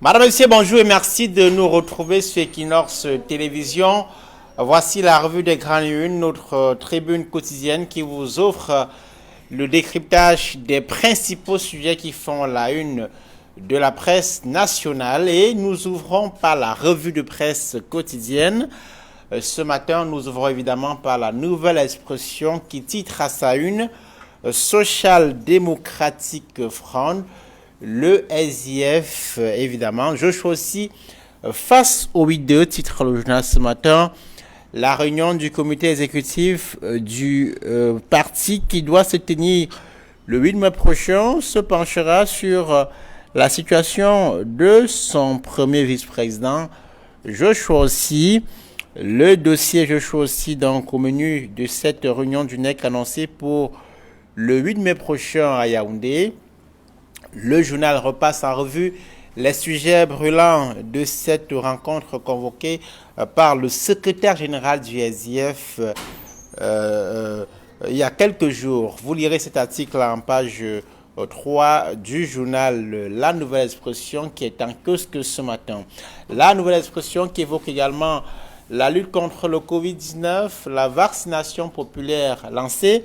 Madame, Monsieur, bonjour et merci de nous retrouver sur Equinox Télévision. Voici la revue des grandes unes, notre tribune quotidienne qui vous offre le décryptage des principaux sujets qui font la une de la presse nationale. Et nous ouvrons par la revue de presse quotidienne. Ce matin, nous ouvrons évidemment par la Nouvelle Expression qui titre à sa une Social Democratic Front. Le SIF, évidemment. Je suis aussi face au 8-2, titre le journal ce matin. La réunion du comité exécutif du parti qui doit se tenir le 8 mai prochain se penchera sur la situation de son premier vice-président. Joshua aussi. Le dossier Joshua aussi, donc au menu de cette réunion du NEC annoncée pour le 8 mai prochain à Yaoundé. Le journal repasse en revue les sujets brûlants de cette rencontre convoquée par le secrétaire général du SIF il y a quelques jours. Vous lirez cet article en page 3 du journal La Nouvelle Expression qui est en kiosque ce matin. La Nouvelle Expression qui évoque également la lutte contre le Covid-19, la vaccination populaire lancée.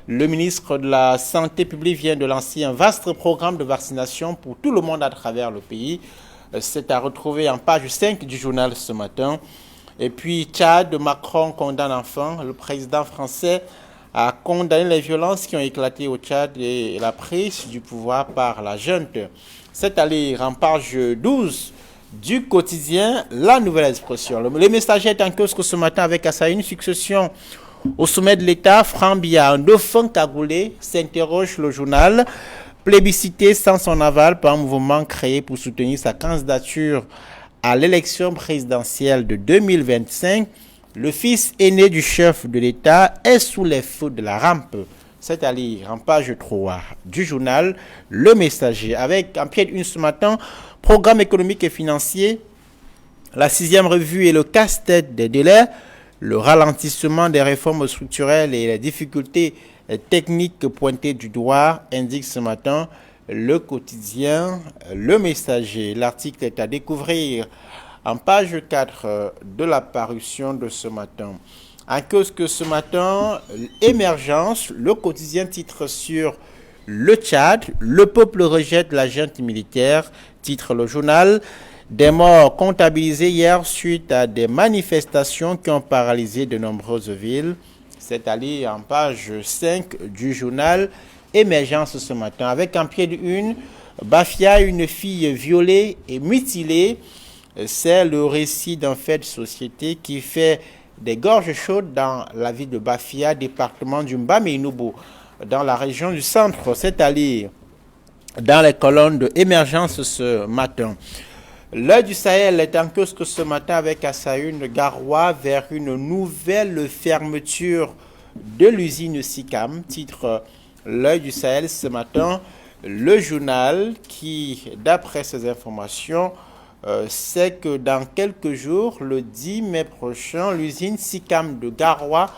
Le ministre de la Santé publique vient de lancer un vaste programme de vaccination pour tout le monde à travers le pays. C'est à retrouver en page 5 du journal ce matin. Et puis, Tchad, Macron condamne enfin. Le président français a condamné les violences qui ont éclaté au Tchad et la prise du pouvoir par la junte. C'est à lire en page 12 du quotidien La Nouvelle Expression. Le messager est en kiosque ce matin avec à sa une succession. Au sommet de l'État, Franck Biya, un dauphin cagoulé, s'interroge le journal. Plébiscité sans son aval par un mouvement créé pour soutenir sa candidature à l'élection présidentielle de 2025, le fils aîné du chef de l'État est sous les feux de la rampe. C'est à lire en page 3 du journal Le Messager. Avec en pied de une ce matin, programme économique et financier, la 6e revue et le casse-tête des délais. Le ralentissement des réformes structurelles et les difficultés techniques pointées du doigt, indique ce matin le quotidien Le Messager. L'article est à découvrir en page 4 de la parution de ce matin. En kiosque ce matin, Émergence, le quotidien titre sur le Tchad, le peuple rejette la junte militaire, titre le journal. Des morts comptabilisés hier suite à des manifestations qui ont paralysé de nombreuses villes. C'est allé en page 5 du journal Émergence ce matin. Avec en pied de une, Bafia, une fille violée et mutilée. C'est le récit d'un fait de société qui fait des gorges chaudes dans la ville de Bafia, département du Mbamenobo, dans la région du centre. C'est allé dans les colonnes de Émergence ce matin. L'œil du Sahel est en kiosque ce matin avec à sa une Garoua vers une nouvelle fermeture de l'usine SICAM. Titre L'œil du Sahel ce matin. Le journal qui, d'après ces informations, sait que dans quelques jours, le 10 mai prochain, l'usine SICAM de Garoua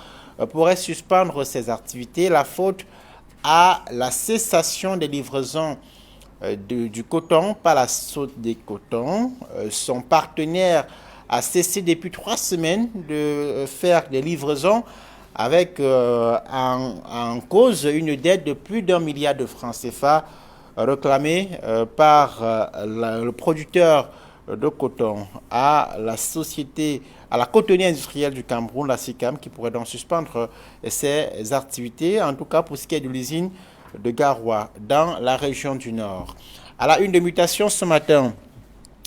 pourrait suspendre ses activités. La faute à la cessation des livraisons du coton par la saute des cotons. Son partenaire a cessé depuis 3 semaines de faire des livraisons avec en cause une dette de plus d'1 milliard de francs CFA réclamée par le producteur de coton à la société, à la cotonnerie industrielle du Cameroun, la SICAM, qui pourrait donc suspendre ses activités, en tout cas pour ce qui est de l'usine de Garoua, dans la région du Nord. À la une de mutation ce matin,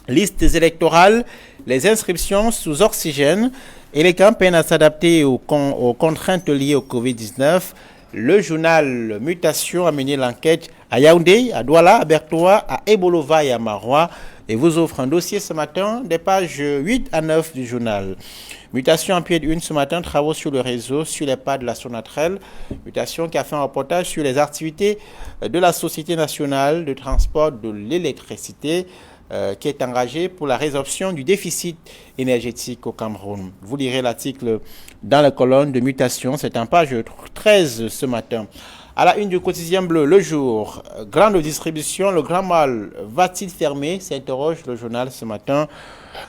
listes électorales, les inscriptions sous oxygène et les campagnes à s'adapter aux contraintes liées au Covid-19. Le journal Mutation a mené l'enquête à Yaoundé, à Douala, à Bertoua, à Ebolova et à Maroua et vous offre un dossier ce matin des pages 8 à 9 du journal. Mutation en pied de une ce matin, travaux sur le réseau, sur les pas de la Sonatrel. Mutation qui a fait un reportage sur les activités de la Société nationale de transport de l'électricité qui est engagée pour la résorption du déficit énergétique au Cameroun. Vous lirez l'article dans la colonne de Mutation, c'est en page 13 ce matin. À la une du quotidien bleu, Le Jour, grande distribution, le Grand Mal va-t-il fermer? S'interroge le journal ce matin.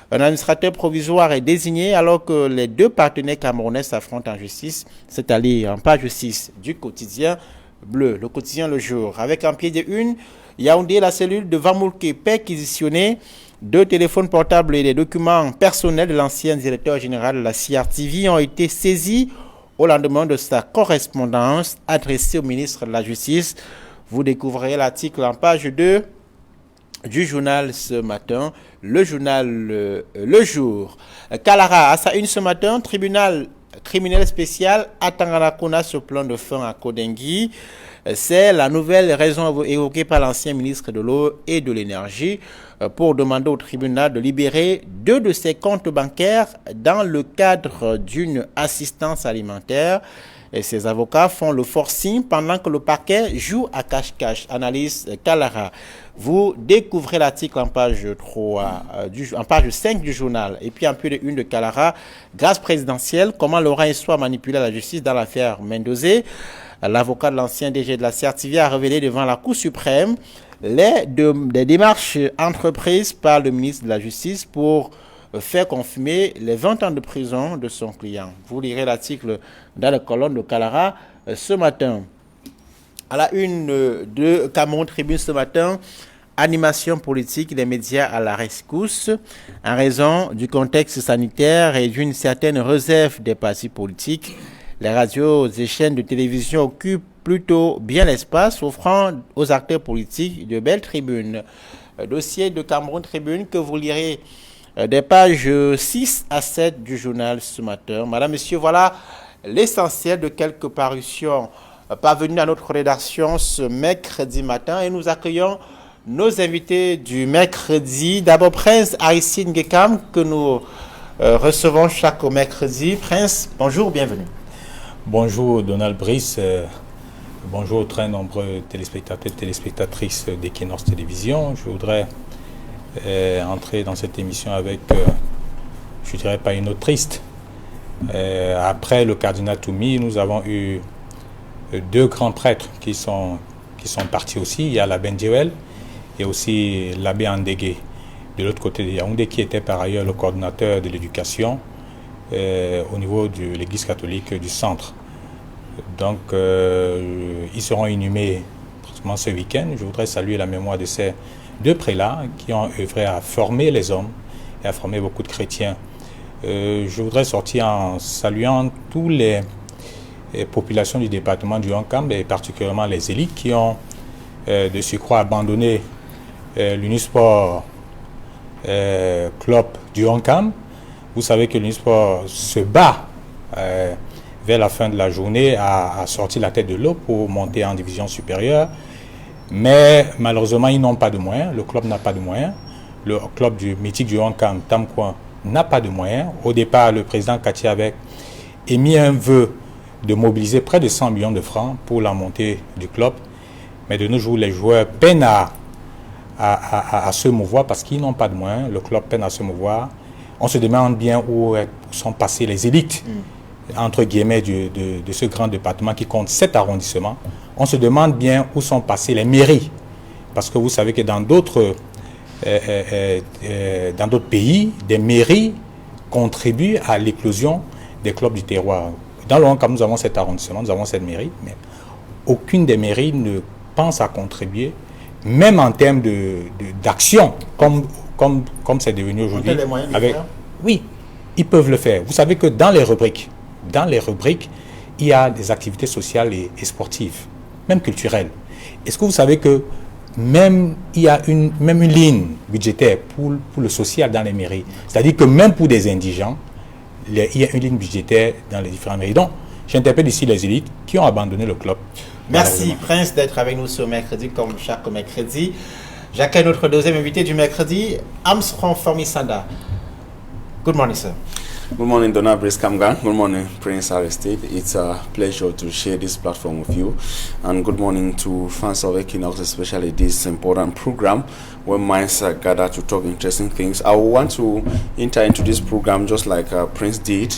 Un administrateur provisoire est désigné alors que les deux partenaires camerounais s'affrontent en justice. C'est allé en page 6 du quotidien bleu, le quotidien Le Jour. Avec en pied de une, Yaoundé, la cellule de Vamoulke perquisitionnée, 2 téléphones portables et des documents personnels de l'ancien directeur général de la CRTV ont été saisis au lendemain de sa correspondance adressée au ministre de la Justice. Vous découvrirez l'article en page 2 du journal ce matin, le journal Le Jour. Kalara, à sa une ce matin, tribunal criminel spécial à Tanganakona sur plan de fin à Kodengui. C'est la nouvelle raison évoquée par l'ancien ministre de l'Eau et de l'Énergie pour demander au tribunal de libérer 2 de ses comptes bancaires dans le cadre d'une assistance alimentaire. Et ses avocats font le forcing pendant que le parquet joue à cache-cache. Analyse Kalara. Vous découvrez l'article en page 3, en page 5 du journal. Et puis en plus de une de Kalara, grâce présidentielle, comment Laurent Esso a manipulé la justice dans l'affaire Mendozé. L'avocat de l'ancien DG de la CRTV a révélé devant la Cour suprême des démarches entreprises par le ministre de la Justice pour faire confirmer les 20 ans de prison de son client. Vous lirez l'article dans la colonne de Kalara ce matin. À la une de Cameroun Tribune ce matin, animation politique, les médias à la rescousse en raison du contexte sanitaire et d'une certaine réserve des partis politiques. Les radios et chaînes de télévision occupent plutôt bien l'espace, offrant aux acteurs politiques de belles tribunes. Dossier de Cameroun Tribune que vous lirez des pages 6 à 7 du journal ce matin. Madame, Monsieur, voilà l'essentiel de quelques parutions parvenues à notre rédaction ce mercredi matin. Et nous accueillons nos invités du mercredi. D'abord, Prince Aristide Gekam, que nous recevons chaque mercredi. Prince, bonjour, bienvenue. Bonjour Donald Brice, bonjour aux très nombreux téléspectateurs et téléspectatrices d'Equinox Télévision. Je voudrais entrer dans cette émission avec, je dirais pas une note triste. Après le cardinal Toumi, nous avons eu 2 grands prêtres qui sont partis aussi. Il y a l'abbé Ndjewel et aussi l'abbé Andégué, de l'autre côté de Yaoundé, qui était par ailleurs le coordinateur de l'éducation au niveau de l'église catholique du centre. Donc ils seront inhumés pratiquement ce week-end. Je voudrais saluer la mémoire de ces 2 prélats qui ont œuvré à former les hommes et à former beaucoup de chrétiens. Je voudrais sortir en saluant toutes les populations du département du Haut-Cam et particulièrement les élites qui ont de surcroît abandonné l'Unisport Club du Haut-Cam. Vous savez que l'Unisport se bat vers la fin de la journée à sortir la tête de l'eau pour monter en division supérieure. Mais malheureusement, ils n'ont pas de moyens. Le club n'a pas de moyens. Le club du mythique du Haut-Cam, Tamkouan, n'a pas de moyens. Au départ, le président Kati avait émis un vœu de mobiliser près de 100 millions de francs pour la montée du club. Mais de nos jours, les joueurs peinent à se mouvoir parce qu'ils n'ont pas de moyens. Le club peine à se mouvoir. On se demande bien où sont passées les élites, entre guillemets, de ce grand département qui compte 7 arrondissements. On se demande bien où sont passées les mairies. Parce que vous savez que dans d'autres pays, des mairies contribuent à l'éclosion des clubs du terroir. Dans le Haut-Cam, nous avons 7 arrondissements, nous avons cette mairie, mais aucune des mairies ne pense à contribuer, même en termes d'action, comme c'est devenu aujourd'hui. Oui, ils peuvent le faire. Vous savez que dans les rubriques, il y a des activités sociales et sportives, même culturelles. Est-ce que vous savez que même il y a une ligne budgétaire pour le social dans les mairies? C'est-à-dire que même pour des indigents, il y a une ligne budgétaire dans les différentes mairies. Donc, j'interpelle ici les élites qui ont abandonné le club. Merci Prince d'être avec nous ce mercredi, comme chaque mercredi. J'accueille notre deuxième invité du mercredi, Armstrong Formisanda. Good morning, sir. Good morning, Donald Brice Kamgan. Good morning, Prince Aristide. It's a pleasure to share this platform with you. And good morning to fans of Equinox, especially this important program where minds are gathered to talk interesting things. I want to enter into this program just like Prince did,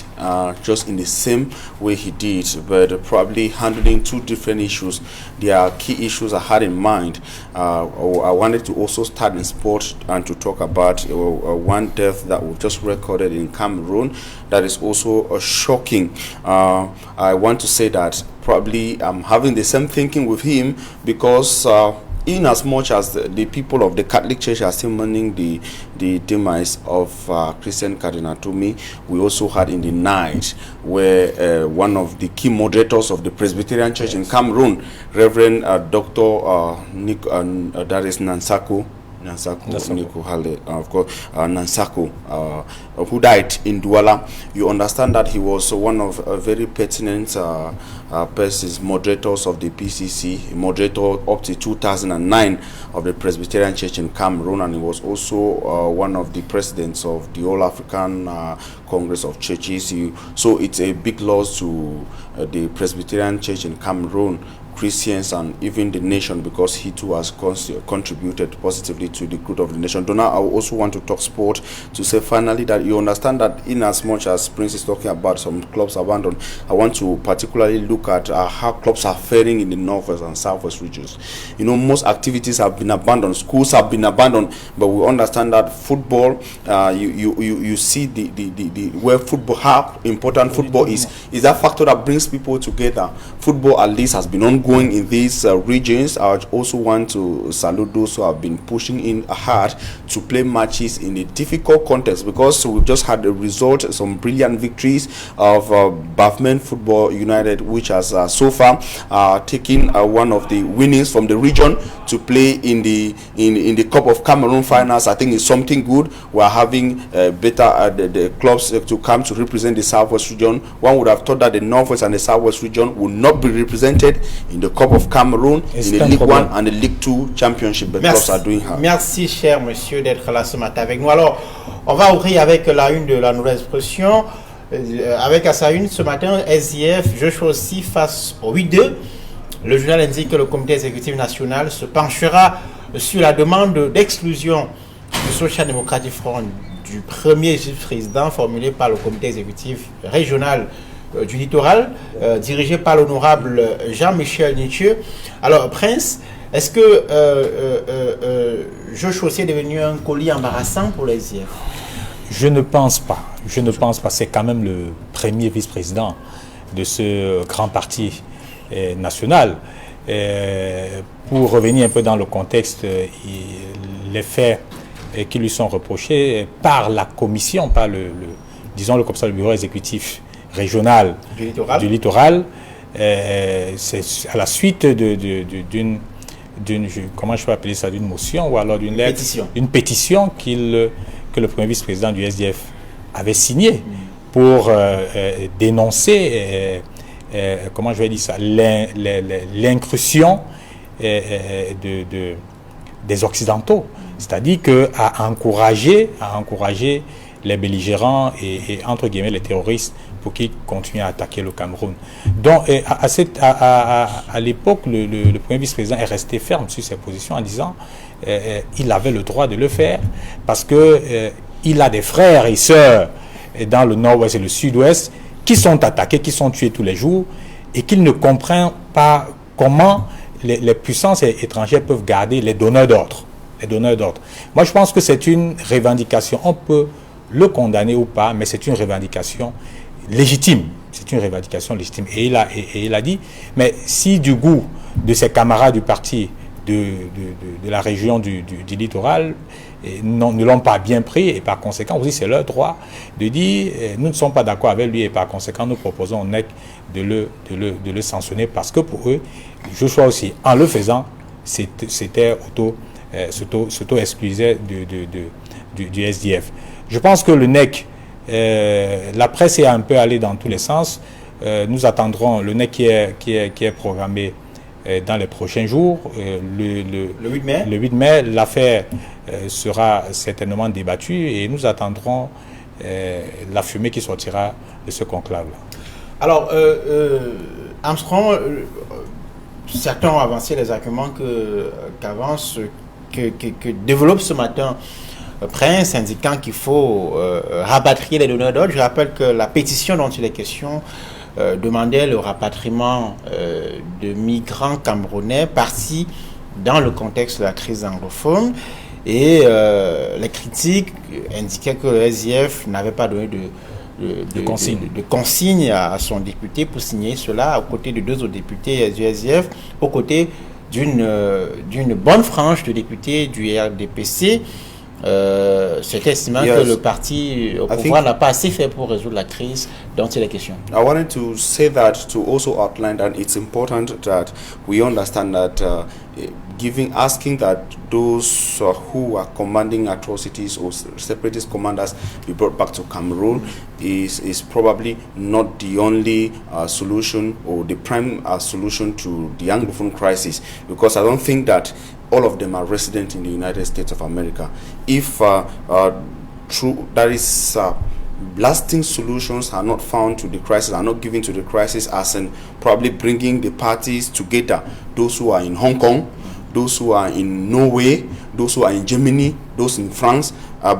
just in the same way he did, but probably handling two different issues. There are key issues I had in mind. I wanted to also start in sport and to talk about one death that was just recorded in Cameroon that is also shocking. I want to say that probably I'm having the same thinking with him because in as much as the people of the Catholic Church are still mourning the demise of Christian Cardinal Tumi, we also had in the night where one of the key moderators of the Presbyterian Church in Cameroon, Reverend Dr. that is Nansako, of course, Nansako, who died in Douala. You understand that he was one of very pertinent persons, moderators of the PCC, moderator up to 2009 of the Presbyterian Church in Cameroon, and he was also one of the presidents of the All African Congress of Churches. So it's a big loss to the Presbyterian Church in Cameroon, Christians, and even the nation, because he too has contributed positively to the growth of the nation. Donna, I also want to talk sport to say finally that you understand that in as much as Prince is talking about some clubs abandoned, I want to particularly look at how clubs are faring in the northwest and southwest regions. You know, most activities have been abandoned, schools have been abandoned, but we understand that football, you see the where football, how important football is that factor that brings people together. Football at least has been ongoing in these regions. I also want to salute those who have been pushing in hard to play matches in a difficult context, because we've just had a result, some brilliant victories of Bafmen Football United, which has so far taken one of the winnings from the region to play in the Cup of Cameroon finals. I think it's something good. We are having better the clubs to come to represent the southwest region. One would have thought that the northwest and the southwest region would not be represented in the Cup of Cameroon, in the Ligue 1 and the Ligue 2 championship. But clubs are doing hard. Merci, cher monsieur, d'être là ce matin avec nous. Alors, on va ouvrir avec la une de la Nouvelle Expression. Avec à sa une ce matin, SDF, je choisis face au 8-2. Le journal indique que le comité exécutif national se penchera sur la demande d'exclusion du Social Democratic Front du premier vice-président formulé par le comité exécutif régional du littoral, dirigé par l'honorable Jean-Michel Nietzsche. Alors, Prince, est-ce que Joshua est devenu un colis embarrassant pour les IF? Je ne pense pas. Je ne pense pas. C'est quand même le premier vice-président de ce grand parti national. Pour revenir un peu dans le contexte, les faits qui lui sont reprochés par la commission, par disons-le comme ça, le bureau exécutif régional du littoral, c'est à la suite d'une comment je peux appeler ça, d'une motion ou alors d'une lettre, une pétition que le premier vice-président du SDF avait signée pour dénoncer comment je vais dire ça, l'incursion des Occidentaux, c'est-à-dire à encourager les belligérants et entre guillemets les terroristes pour qu'ils continuent à attaquer le Cameroun. Donc à l'époque, le premier vice-président est resté ferme sur ses positions en disant il avait le droit de le faire parce que il a des frères et sœurs dans le nord-ouest et le sud-ouest qui sont attaqués, qui sont tués tous les jours et qu'il ne comprend pas comment les puissances étrangères peuvent garder les donneurs d'ordre. Moi, je pense que c'est une revendication. On peut le condamner ou pas, mais c'est une revendication légitime. C'est une revendication légitime. Et il a dit, mais si du goût de ses camarades du parti de la région du littoral ne l'ont pas bien pris, et par conséquent, aussi c'est leur droit de dire nous ne sommes pas d'accord avec lui, et par conséquent, nous proposons au NEC de le sanctionner, parce que pour eux, je crois aussi, en le faisant, c'était s'auto-exclusait du SDF. Je pense que le NEC, la presse est un peu allée dans tous les sens. Nous attendrons le NEC qui est programmé dans les prochains jours. Le 8 mai. Le 8 mai, l'affaire sera certainement débattue et nous attendrons la fumée qui sortira de ce conclave-là. Alors, Armstrong, certains ont avancé les arguments que développe ce matin Prince, indiquant qu'il faut rapatrier les donneurs d'ordre. Je rappelle que la pétition dont il est question demandait le rapatriement de migrants camerounais partis dans le contexte de la crise anglophone. Et les critiques indiquaient que le SIF n'avait pas donné de consigne à son député pour signer cela, aux côtés de 2 autres députés du SIF, aux côtés d'une bonne frange de députés du RDPC. C'est estimant que le parti au pouvoir n'a pas assez fait pour résoudre la crise dont il est question. I wanted to say that to also outline that it's important that we understand that asking that those who are commanding atrocities or separatist commanders be brought back to Cameroon is probably not the only solution or the prime solution to the Anglophone crisis, because I don't think that all of them are resident in the United States of America. If lasting solutions are not found to the crisis, are not given to the crisis, as in probably bringing the parties together, those who are in Hong Kong, those who are in Norway, those who are in Germany, those in France,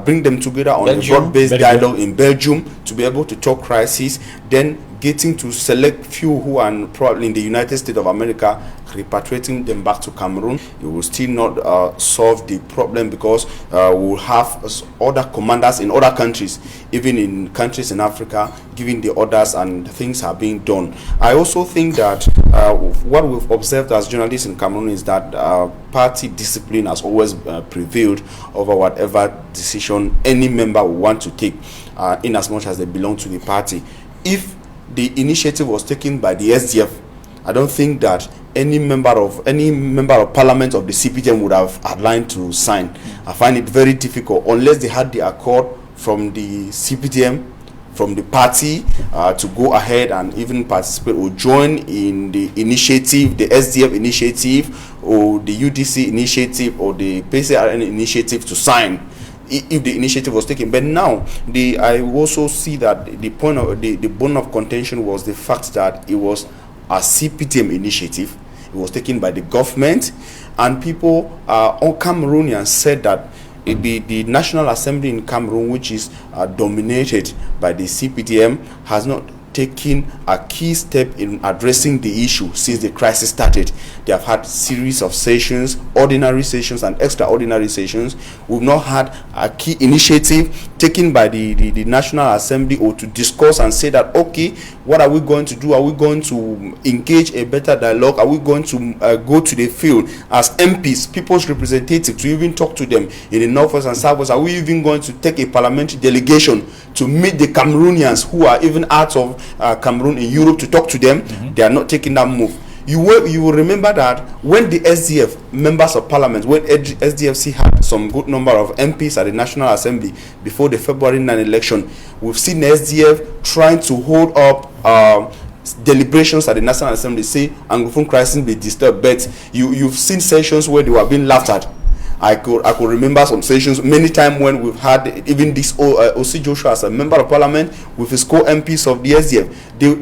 bring them together on a broad-based dialogue in Belgium to be able to talk crisis, then getting to select few who are probably in the United States of America, repatriating them back to Cameroon. It will still not solve the problem, because we'll have other commanders in other countries, even in countries in Africa, giving the orders, and things are being done. I also think that what we've observed as journalists in Cameroon is that party discipline has always prevailed over whatever decision any member will want to take, in as much as they belong to the party. If the initiative was taken by the SDF, I don't think that any member of parliament of the CPDM would have aligned to sign. I find it very difficult, unless they had the accord from the CPDM, from the party, to go ahead and even participate or join in the initiative, the SDF initiative, or the UDC initiative, or the PCRN initiative to sign, if the initiative was taken. But now I also see that the point of the bone of contention was the fact that it was a CPTM initiative. It was taken by the government, and people, all Cameroonians, said that the National Assembly in Cameroon, which is dominated by the CPTM, has not taken a key step in addressing the issue since the crisis started. They have had series of sessions, ordinary sessions and extraordinary sessions. We've not had a key initiative taken by the National Assembly, or to discuss and say that, okay, what are we going to do? Are we going to engage a better dialogue? Are we going to go to the field as MPs, people's representatives, to even talk to them in the northwest and southwest? Are we even going to take a parliamentary delegation to meet the Cameroonians who are even out of Cameroon in Europe to talk to them? They are not taking that move. You will remember that when the SDF members of parliament, when SDFC had some good number of MPs at the National Assembly before the February 9 election, we've seen the SDF trying to hold up deliberations at the National Assembly, say Anglophone crisis be disturbed. But you've seen sessions where they were being laughed at. I could remember some sessions many times when we've had even this O.C. Joshua as a member of parliament with his co-MPs of the SDF.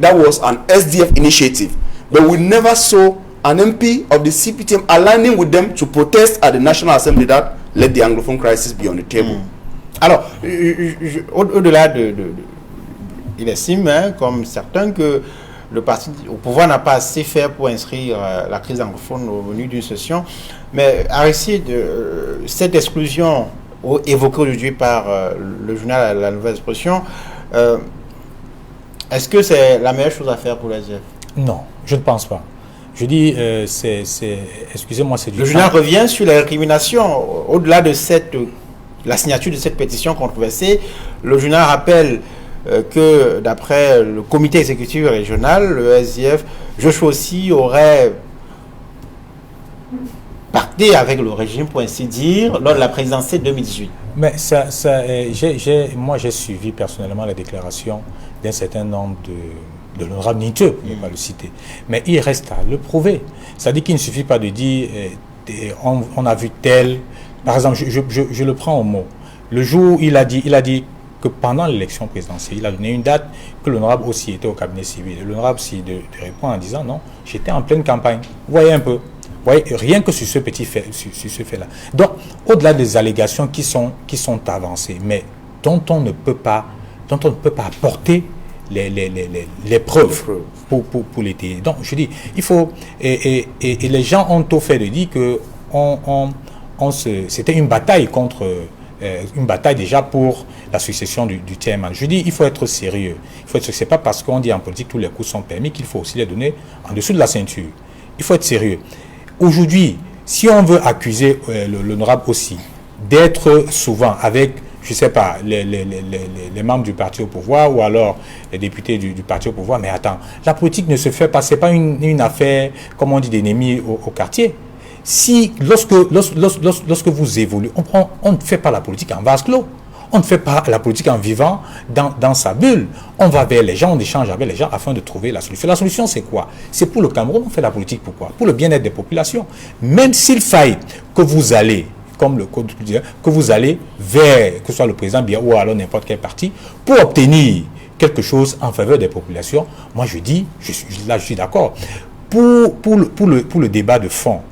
That was an SDF initiative, but we never saw an MP of the CPTM aligning with them to protest at the National Assembly that let the Anglophone crisis be on the table. Alors, au-delà il estime, comme certains, que le parti au pouvoir n'a pas assez fait pour inscrire la crise anglophone au menu d'une session. Mais Aristide, cette exclusion évoquée aujourd'hui par le journal La Nouvelle Expression, est-ce que c'est la meilleure chose à faire pour les SDF? Non, je ne pense pas. Je dis, excusez-moi, c'est du Le journal revient sur les récriminations. Au-delà de la signature de cette pétition controversée, le journal rappelle que d'après le comité exécutif régional, le SDF, Joshua aussi aurait pacté avec le régime, pour ainsi dire, lors de la présidentielle 2018. Mais moi j'ai suivi personnellement la déclaration d'un certain nombre de l'honorable Niteux, pour ne pas le citer. Mais il reste à le prouver. C'est-à-dire qu'il ne suffit pas de dire on a vu tel. Par exemple, je le prends au mot. Le jour où il a dit que pendant l'élection présidentielle, il a donné une date que l'honorable aussi était au cabinet civil. Et l'honorable aussi de répondre en disant non, j'étais en pleine campagne. Vous voyez un peu. Vous voyez, rien que sur ce petit fait, sur ce fait-là. Donc, au-delà des allégations qui sont avancées, mais dont on ne peut pas apporter les preuves pour l'étayer. Donc, je dis, il faut... Et les gens ont au fait de dire que c'était une bataille contre... une bataille déjà pour la succession du chairman. Je dis, il faut être sérieux. C'est pas parce qu'on dit en politique tous les coups sont permis qu'il faut aussi les donner en dessous de la ceinture. Il faut être sérieux. Aujourd'hui, si on veut accuser l'honorable aussi d'être souvent avec, je ne sais pas, les membres du parti au pouvoir ou alors les députés du parti au pouvoir, mais attends, la politique ne se fait pas, ce n'est pas une affaire, comme on dit, d'ennemis au quartier. Si, lorsque vous évoluez, on ne fait pas la politique en vase clos. On ne fait pas la politique en vivant dans sa bulle. On va vers les gens, on échange avec les gens afin de trouver la solution. La solution, c'est quoi? C'est pour le Cameroun, on fait la politique pourquoi? Pour le bien-être des populations. Même s'il faille que vous allez, comme le code dit, que vous allez vers, que ce soit le président Biya ou alors n'importe quel parti, pour obtenir quelque chose en faveur des populations, moi je dis, je suis d'accord. Pour le débat de fond,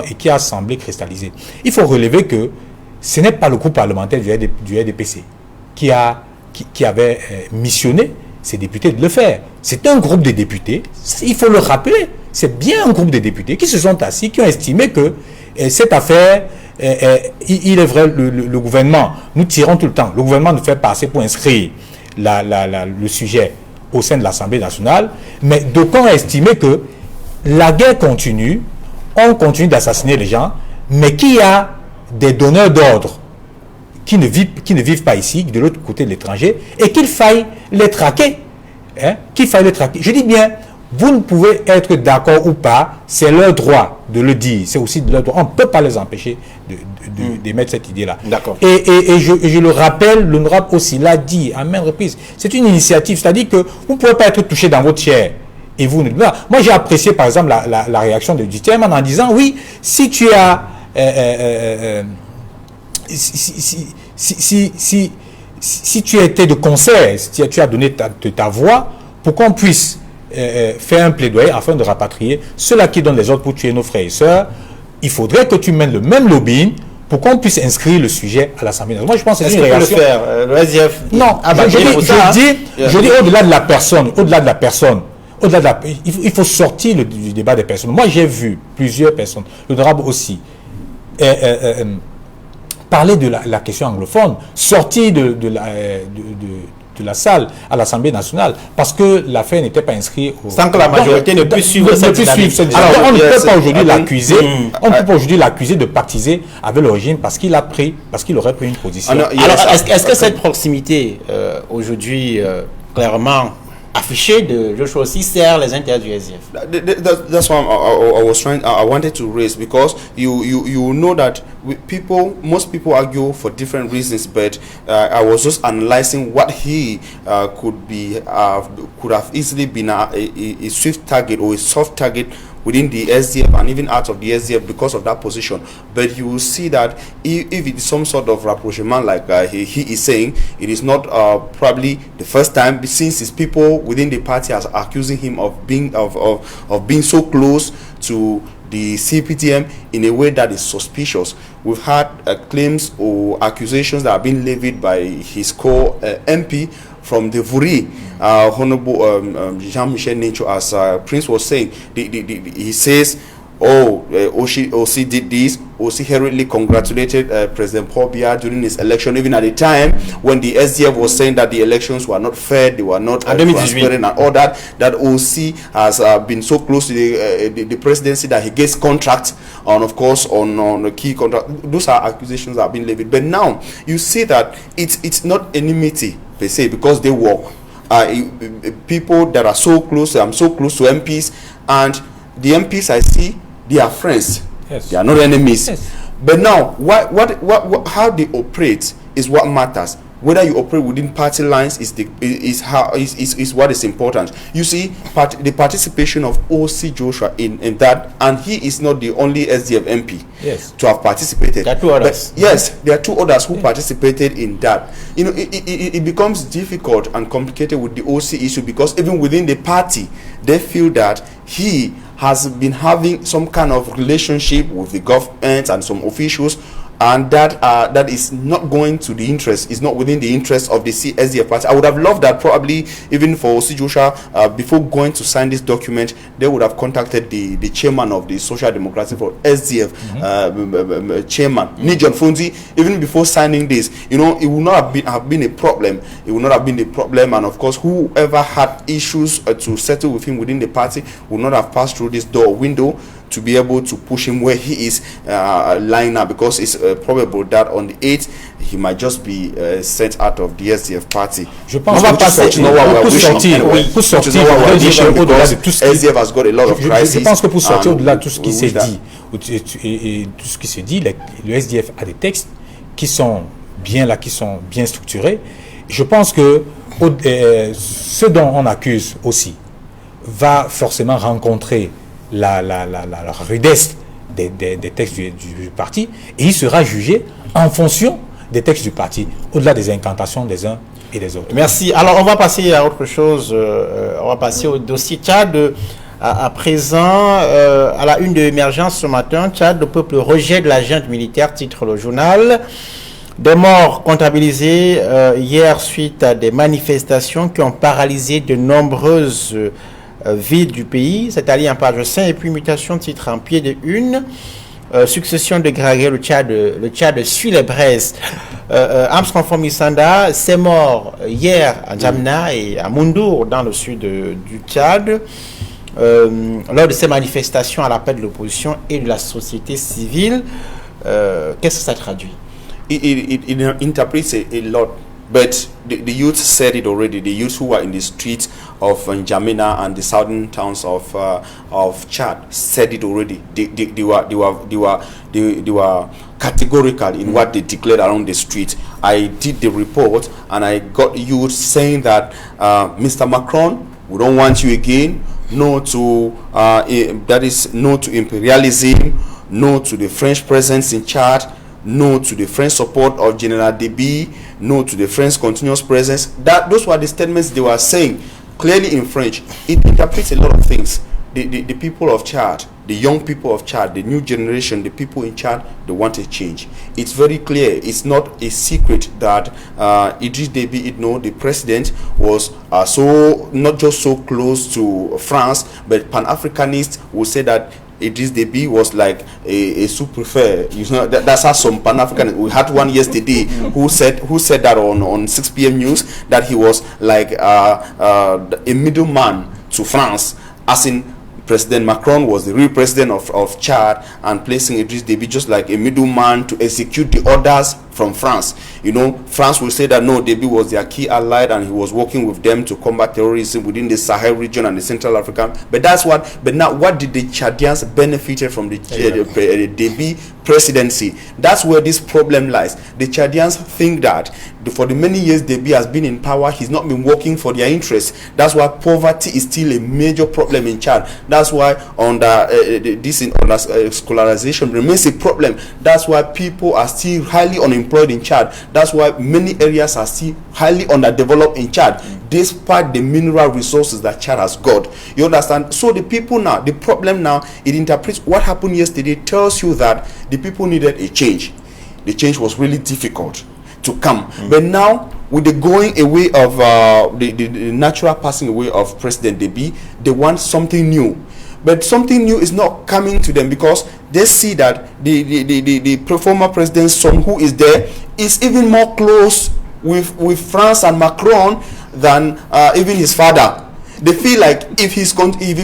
et qui a semblé cristalliser, il faut relever que ce n'est pas le groupe parlementaire du RDPC qui avait missionné ces députés de le faire. C'est un groupe de députés, il faut le rappeler, c'est bien un groupe de députés qui se sont assis, qui ont estimé que cette affaire, il est vrai, le gouvernement, nous tirons tout le temps, le gouvernement nous fait passer pour inscrire le sujet au sein de l'Assemblée nationale, mais d'aucuns ont estimé que la guerre continue, on continue d'assassiner les gens, mais qu'il y a des donneurs d'ordre qui ne vivent pas ici, de l'autre côté de l'étranger, et qu'il faille les traquer. Je dis bien, vous ne pouvez être d'accord ou pas, c'est leur droit de le dire, c'est aussi de leur droit. On ne peut pas les empêcher d'émettre cette idée-là. D'accord. Et je le rappelle, l'honorable aussi l'a dit à maintes reprises, c'est une initiative, c'est-à-dire que vous ne pouvez pas être touché dans votre chair. Et vous, moi j'ai apprécié par exemple la réaction du chairman en disant oui, si tu as si tu étais de concert, si tu as donné ta voix pour qu'on puisse faire un plaidoyer afin de rapatrier ceux-là qui donnent les ordres pour tuer nos frères et sœurs, il faudrait que tu mènes le même lobbying pour qu'on puisse inscrire le sujet à l'Assemblée nationale. Moi, je pense que c'est une réaction. Le SDF. Non, je dis au-delà de la personne, il faut sortir du débat des personnes. Moi, j'ai vu plusieurs personnes, l'honorable aussi, parler de la question anglophone, sortir de la salle à l'Assemblée nationale, parce que l'affaire n'était pas inscrite sans que la majorité ne puisse suivre cette dynamique. Alors, on ne peut pas aujourd'hui l'accuser, on ne peut pas aujourd'hui l'accuser de pactiser avec le régime parce qu'il aurait pris une position. Alors, est-ce que cette proximité aujourd'hui clairement affiché de Joshua aussi sert les intérêts du SDF? That's why I wanted to raise, because you know that most people argue for different reasons, but I was just analyzing what he could have easily been a swift target or a soft target within the SDF and even out of the SDF because of that position. But you will see that if it is some sort of rapprochement like he is saying, it is not probably the first time, since his people within the party are accusing him of being so close to the CPTM in a way that is suspicious. We've had claims or accusations that have been levied by his co-MP from the Vuri, Honorable Jean-Michel Nincho, as Prince was saying. He says, Osi did this. Osi hurriedly congratulated President Paul Biya during his election, even at the time when the SDF was saying that the elections were not fair, they were not transparent and all that, that Osi has been so close to the presidency that he gets contracts on, of course, on a key contract. Those are accusations that have been levied. But now you see that it's not enmity per se, because they work. People that are so close, I'm so close to MPs, and the MPs I see, they are friends. Yes. They are not enemies. Yes. But now, what how they operate is what matters. whether you operate within party lines is what is important. You see, the participation of O.C. Joshua in that, and he is not the only SDF MP to have participated. There are two others. But yes, there are two others who participated in that. You know, it becomes difficult and complicated with the OC issue, because even within the party, they feel that he has been having some kind of relationship with the government and some officials, and that is not going to the interest, is not within the interest of the SDF party. I would have loved that probably even for O.C. Joshua, before going to sign this document, they would have contacted the chairman of the Social Democratic for SDF, chairman, Nijon Funzi, even before signing this. You know, it would not have been a problem. It would not have been a problem, and of course, whoever had issues to settle with him within the party would not have passed through this door or window to be able to push him where he is lying now, because it's probable that on the 8th he might just be sent out of the SDF party. Je pense SDF has got a lot of crises. Je pense que pour sortir au-delà de tout ce qui s'est dit, et tout ce qui s'est dit, le SDF a des textes qui sont bien là, qui sont bien structurés. Je pense que ce dont on accuse aussi va forcément rencontrer la rudesse des textes du parti, et il sera jugé en fonction des textes du parti, au-delà des incantations des uns et des autres. Merci. Alors, on va passer à autre chose. On va passer au dossier Tchad. À présent, à la une de l'émergence ce matin, Tchad, le peuple rejette la junte militaire, titre le journal. Des morts comptabilisés hier suite à des manifestations qui ont paralysé de nombreuses ville du pays, c'est-à-dire en page 5, et puis mutation, titre en pied de une, succession de Graguet, le Tchad suit les braises. Armstrong Fomisanda s'est mort hier à Djamna et à Moundour, dans le sud du Tchad, lors de ces manifestations à l'appel de l'opposition et de la société civile. Qu'est-ce que ça traduit? It interprets a lot. But the youth said it already. The youth who were in the streets of N'Djamena and the southern towns of Chad said it already. They were categorical in what they declared around the street. I did the report and I got youth saying that Mr. Macron, we don't want you again. No to that is no to imperialism. No to the French presence in Chad. No to the French support of General Déby, no to the French continuous presence. Those were the statements they were saying, clearly in French. It interprets a lot of things. The people of Chad, the young people of Chad, the new generation, the people in Chad, they want a change. It's very clear. It's not a secret that Idriss Déby Itno, the president, was not just so close to France, but Pan-Africanists will say that Idriss Déby was like a sous-préfet. You know, that's how some Pan-African. We had one yesterday who said that on 6 p.m. news that he was like a middleman to France, as in President Macron was the real president of Chad, and placing Idriss Déby just like a middleman to execute the orders from France. You know, France will say that no, Déby was their key ally and he was working with them to combat terrorism within the Sahel region and the Central African. But now what did the Chadians benefited from the Déby presidency? That's where this problem lies. The Chadians think that for the many years Déby has been in power, he's not been working for their interests. That's why poverty is still a major problem in Chad. That's why scholarization remains a problem. That's why people are still highly unemployed in Chad. That's why many areas are still highly underdeveloped in Chad, despite the mineral resources that Chad has got. You understand? So the people now, the problem now, it interprets what happened yesterday, tells you that the people needed a change. The change was really difficult to come. But now, with the going away of the natural passing away of President Déby, they want something new. But something new is not coming to them, because they see that the former president's son, who is there, is even more close with France and Macron than even his father. They feel like if he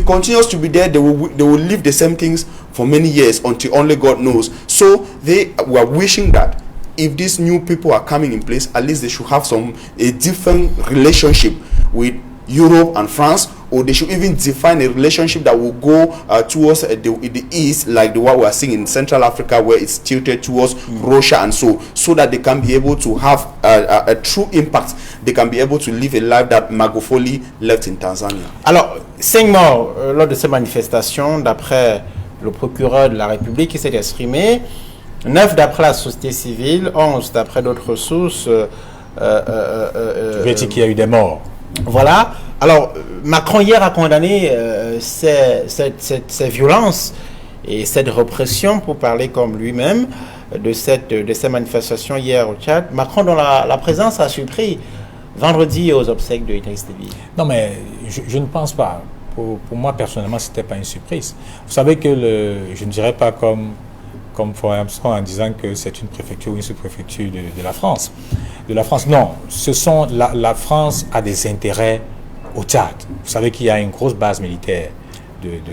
continues to be there, they will live the same things for many years until only God knows. So they were wishing that if these new people are coming in place, at least they should have a different relationship with Europe and France, or they should even define a relationship that will go towards the east, like the one we are seeing in Central Africa, where it's tilted towards Russia, and so that they can be able to have a true impact. They can be able to live a life that Magufuli left in Tanzania. Alors, 5 morts lors de ces manifestations, d'après le procureur de la République qui s'est exprimé, 9 d'après la société civile, 11 d'après d'autres sources. Tu veux dire qu'il y a eu des morts? Voilà. Alors, Macron hier a condamné ces violences et cette répression, pour parler comme lui-même, de ces manifestations hier au Tchad. Macron, dont la présence a surpris vendredi aux obsèques de Idriss Déby. Non, mais je ne pense pas. Pour moi, personnellement, ce n'était pas une surprise. Vous savez que je ne dirais pas comme Fort Armstrong en disant que c'est une préfecture ou une sous-préfecture de la France. De la France, non. La France a des intérêts au Tchad. Vous savez qu'il y a une grosse base militaire.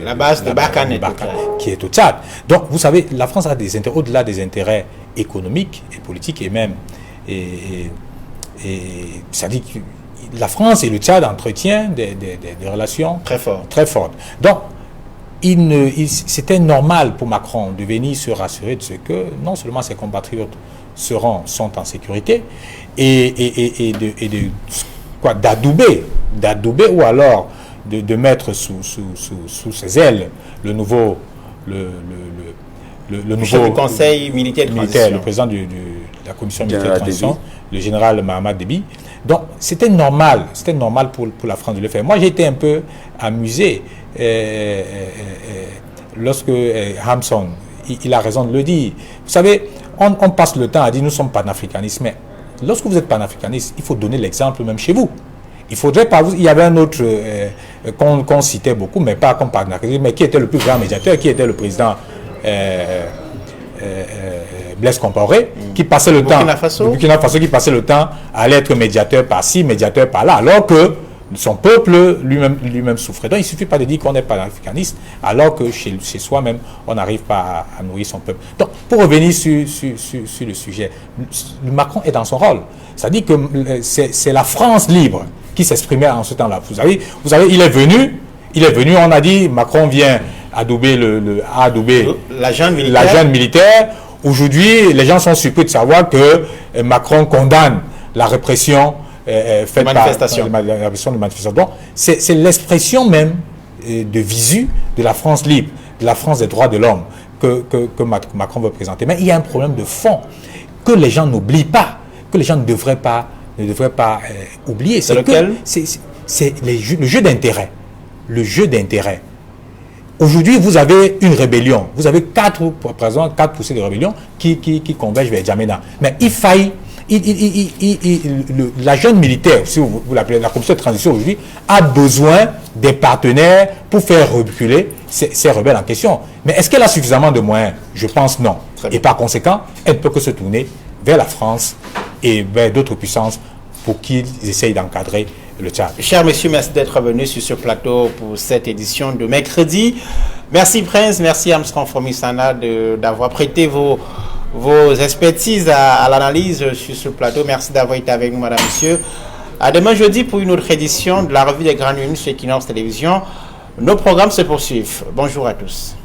La base de Barkhane qui est au Tchad. Donc, vous savez, la France a des intérêts, au-delà des intérêts économiques et politiques et même. Et ça dit que la France et le Tchad entretiennent des relations très fortes. Donc, c'était normal pour Macron de venir se rassurer de ce que non seulement ses compatriotes sont en sécurité et d'adouber ou alors de mettre sous ses ailes le nouveau chef du conseil militaire de transition, le président de la commission militaire de transition, le général Mahamat Déby. Donc c'était normal pour la France de le faire. Moi j'ai été un peu amusé lorsque Hamson, il a raison de le dire. Vous savez, on passe le temps à dire nous sommes panafricanistes, mais lorsque vous êtes panafricaniste, il faut donner l'exemple même chez vous. Il faudrait pas. Il y avait un autre qu'on citait beaucoup, mais pas comme panafricaniste, mais qui était le plus grand médiateur, qui était le président Blaise Compaoré, qui passait le temps, Burkina Faso, qui passait le temps à aller être médiateur par-ci, médiateur par-là, alors que son peuple lui-même souffrait. Donc il ne suffit pas de dire qu'on est panafricaniste, alors que chez soi-même, on n'arrive pas à nourrir son peuple. Donc, pour revenir sur le sujet, Macron est dans son rôle. C'est-à-dire que c'est la France libre qui s'exprimait en ce temps-là. Vous savez, il est venu, on a dit, Macron vient adouber la junte militaire. Aujourd'hui, les gens sont surpris de savoir que Macron condamne la répression faite par la répression de manifestations. Donc, c'est l'expression même de visu de la France libre, de la France des droits de l'homme que Macron veut présenter. Mais il y a un problème de fond que les gens n'oublient pas, que les gens ne devraient pas oublier. C'est lequel? C'est le jeu d'intérêt. Le jeu d'intérêt. Aujourd'hui, vous avez une rébellion. Vous avez 4 poussées de rébellion qui convergent vers Djamena. Mais il faille. La jeune militaire, si vous l'appelez la commission de transition aujourd'hui, a besoin des partenaires pour faire reculer ces rebelles en question. Mais est-ce qu'elle a suffisamment de moyens? Je pense non. Et par conséquent, elle ne peut que se tourner vers la France et vers d'autres puissances pour qu'ils essayent d'encadrer le Tchad. Cher monsieur, merci d'être venu sur ce plateau pour cette édition de mercredi. Merci Prince, merci Armstrong Fomisana d'avoir prêté vos expertises à l'analyse sur ce plateau. Merci d'avoir été avec nous, madame, monsieur. À demain jeudi pour une autre édition de la revue des grandes news sur Equinox Télévision. Nos programmes se poursuivent. Bonjour à tous.